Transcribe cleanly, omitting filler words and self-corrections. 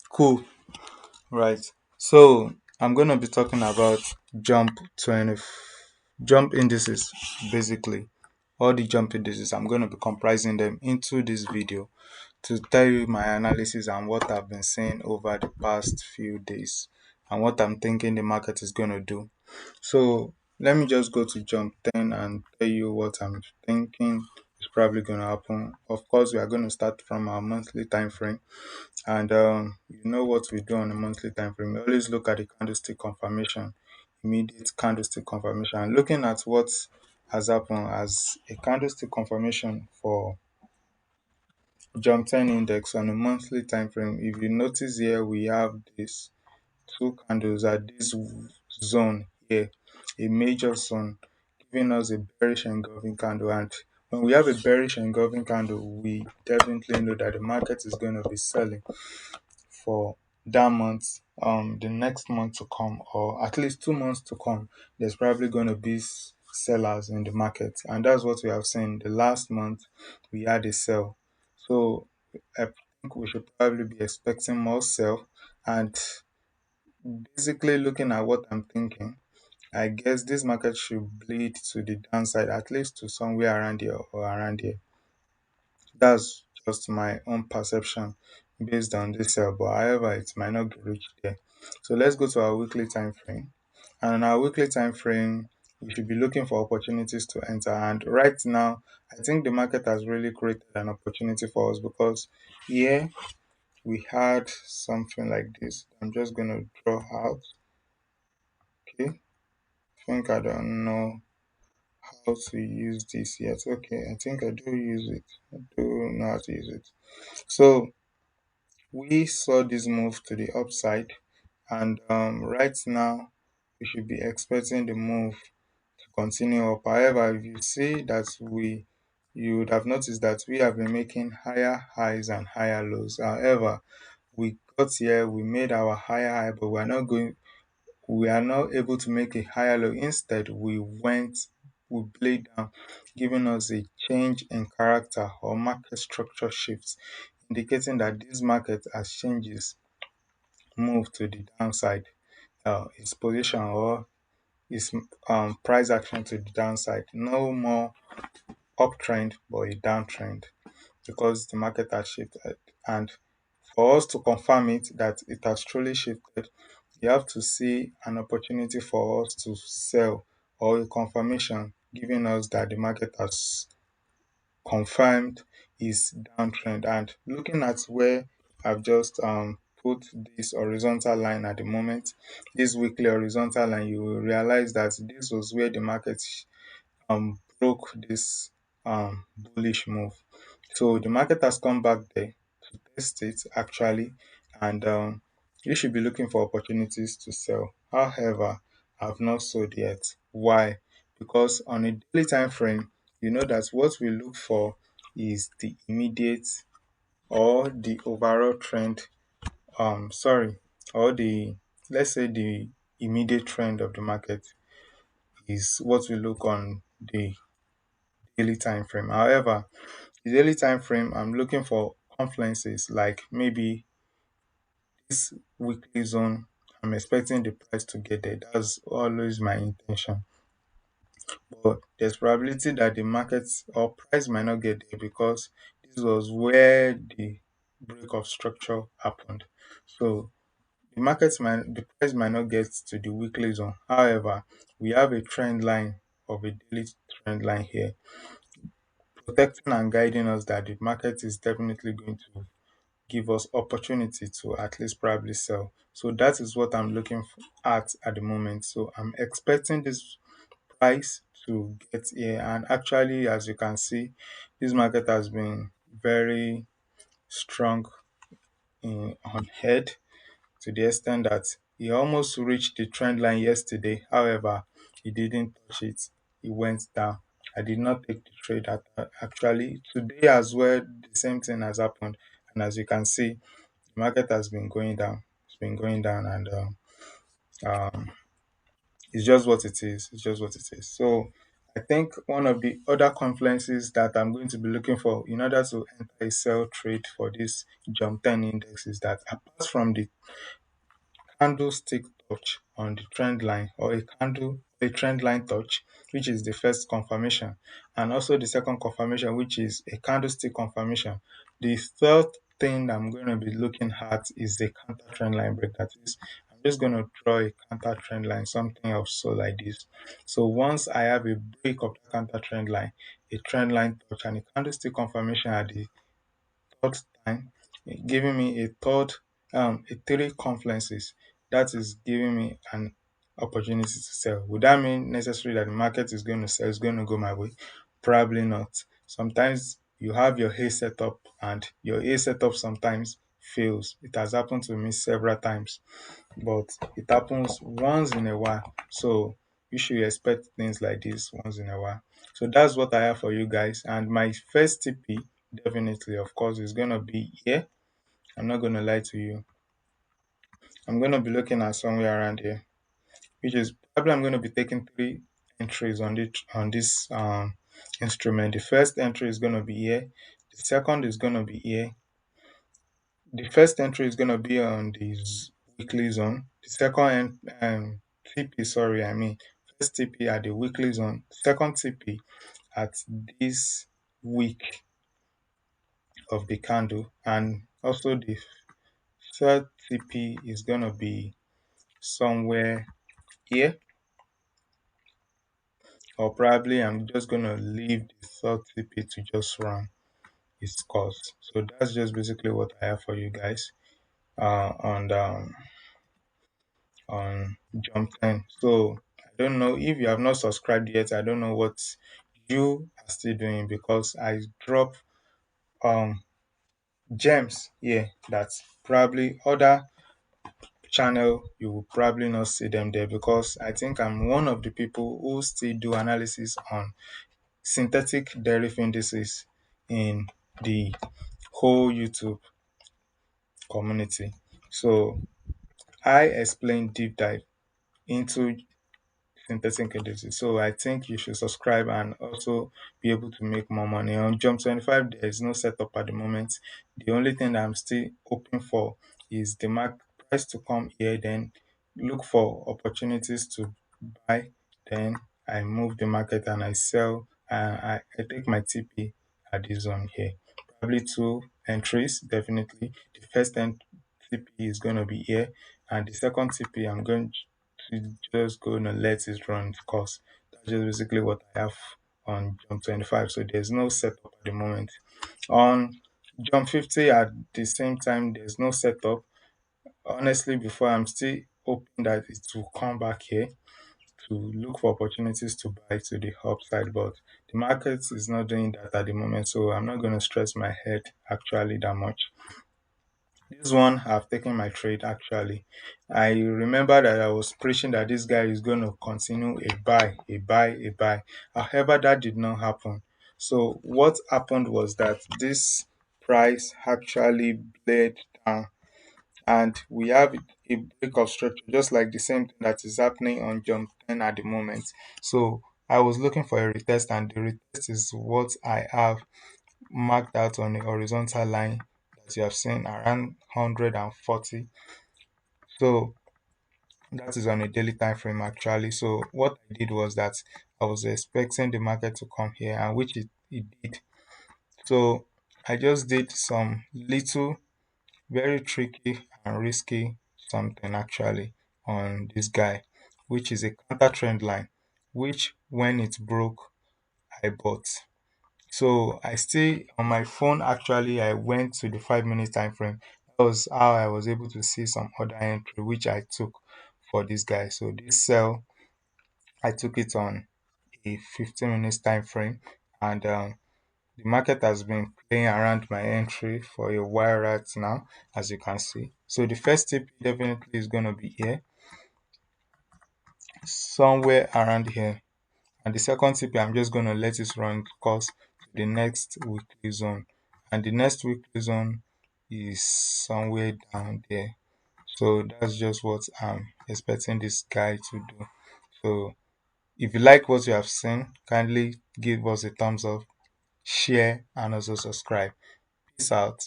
Cool. Right. So I'm gonna be talking about jump 20 jump indices basically. All the jump indices, I'm gonna be comprising them into this video to tell you my analysis and what I've been seeing over the past few days and what I'm thinking the market is gonna do. So let me just go to jump 10 and tell you what I'm thinking is probably gonna happen. Of course, we are gonna start from our monthly time frame. And you know what we do on a monthly time frame. We always look at the candlestick confirmation, immediate candlestick confirmation. And looking at what has happened as a candlestick confirmation for jump 10 index on a monthly time frame. If you notice here, we have these two candles at this zone here, a major zone, giving us a bearish engulfing candle. And when we have a bearish engulfing candle, we definitely know that the market is going to be selling for that month, the next month to come, or at least 2 months to come. There's probably going to be sellers in the market, and that's what we have seen. The last month we had a sell, so I think we should probably be expecting more sell. And basically, looking at what I'm thinking, I guess this market should bleed to the downside, at least to somewhere around here or around here. That's just my own perception based on this sell, but however, it might not be reached there. So let's go to our weekly time frame. And on our weekly time frame, we should be looking for opportunities to enter. And right now, I think the market has really created an opportunity for us because here we had something like this. I'm just gonna draw out. Okay, I think I don't know how to use this yet. Okay, I think I do use it. I do know how to use it. So we saw this move to the upside, and right now we should be expecting the move to continue up. However, if you see that you would have noticed that we have been making higher highs and higher lows. However, we got here, we made our higher high, but we are not able to make a higher low. Instead, we played down, giving us a change in character or market structure shifts, indicating that this market has changes move to the downside, its position or its price action to the downside. No more uptrend but a downtrend because the market has shifted. And for us to confirm it that it has truly shifted, you have to see an opportunity for us to sell or a confirmation giving us that the market has confirmed is downtrend. And looking at where I've just put this horizontal line at the moment, this weekly horizontal line, you will realize that this was where the market broke this bullish move. So the market has come back there to test it actually, and you should be looking for opportunities to sell. However, I've not sold yet. Why? Because on a daily time frame, you know that what we look for is the immediate or the overall trend. Sorry, or the let's say the immediate trend of the market is what we look on the daily time frame. However, the daily time frame, I'm looking for confluences like maybe this weekly zone. I'm expecting the price to get there. That's always my intention. But there's probability that the market or price might not get there because this was where the break of structure happened. So the price might not get to the weekly zone. However, we have a trend line of a daily trend line here, protecting and guiding us that the market is definitely going to give us opportunity to at least probably sell. So that is what I'm looking at the moment. So I'm expecting this price to get here. And actually, as you can see, this market has been very strong on head to the extent that he almost reached the trend line yesterday. However, he didn't touch it. He went down. I did not take the trade actually today as well. The same thing has happened, and as you can see, the market has been going down. It's been going down, and um, it's just what it is. It's just what it is. So I think one of the other confluences that I'm going to be looking for in order to enter a sell trade for this jump 10 index is that apart from the candlestick touch on the trend line, or a trend line touch, which is the first confirmation, and also the second confirmation, which is a candlestick confirmation. The third thing I'm going to be looking at is the counter trend line break. That is, I'm just going to draw a counter trend line, something of so like this. So once I have a break of the counter trend line, a trend line touch, and a candlestick confirmation at the third time, giving me a three confluences. That is giving me an opportunity to sell. Would that mean necessarily that the market is going to sell, is going to go my way? Probably not. Sometimes you have your A setup and your A setup sometimes fails. It has happened to me several times, but it happens once in a while. So you should expect things like this once in a while. So that's what I have for you guys. And my first TP, definitely, of course, is gonna be here. I'm not gonna lie to you. I'm gonna be looking at somewhere around here, which is probably I'm gonna be taking three entries on this instrument. The first entry is gonna be here. The second is gonna be here. The first entry is going to be on the weekly zone. The second TP, sorry, I mean first TP at the weekly zone. Second TP at this week of the candle, and also the third TP is going to be somewhere here, or probably I'm just going to leave the third TP to just run its course. So that's just basically what I have for you guys on Jump 10. So I don't know if you have not subscribed yet. I don't know what you are still doing, because I drop um gems here that probably other channel you will probably not see them there, because I think I'm one of the people who still do analysis on synthetic derivative indices in the whole YouTube community. So I explain deep dive into synthetic indices. So I think you should subscribe and also be able to make more money. On Jump 25, there is no setup at the moment. The only thing that I'm still hoping for is the mark price to come here, then look for opportunities to buy. Then I move the market and I sell. I take my TP at this zone here. Probably two entries, definitely. The first TP is going to be here, and the second TP I'm going to just gonna let it run its course. That's just basically what I have on Jump 25. So there's no setup at the moment. On Jump 50 at the same time, there's no setup. Honestly, before I'm still hoping that it will come back here to look for opportunities to buy to the upside, but the market is not doing that at the moment, so I'm not going to stress my head actually that much. This one, I've taken my trade actually. I remember that I was preaching that this guy is going to continue a buy, a buy, a buy. However, that did not happen. So what happened was that this price actually bled down, and we have a break of structure, just like the same thing that is happening on Jump 10 at the moment. So I was looking for a retest, and the retest is what I have marked out on a horizontal line that you have seen around 140. So that is on a daily time frame actually. So what I did was that I was expecting the market to come here, and which it did. So I just did some little very tricky and risky something actually on this guy, which is a counter trend line, which when it broke, I bought. So I still on my phone actually I went to the 5 minute time frame. That was how I was able to see some other entry which I took for this guy. So this sell I took it on a 15 minutes time frame, and the market has been playing around my entry for a while right now, as you can see. So the first tip definitely is gonna be here, somewhere around here. And the second TP, I'm just going to let it run course to the next weekly zone. And the next weekly zone is somewhere down there. So that's just what I'm expecting this guy to do. So If you like what you have seen, kindly give us a thumbs up, share, and also subscribe. Peace out.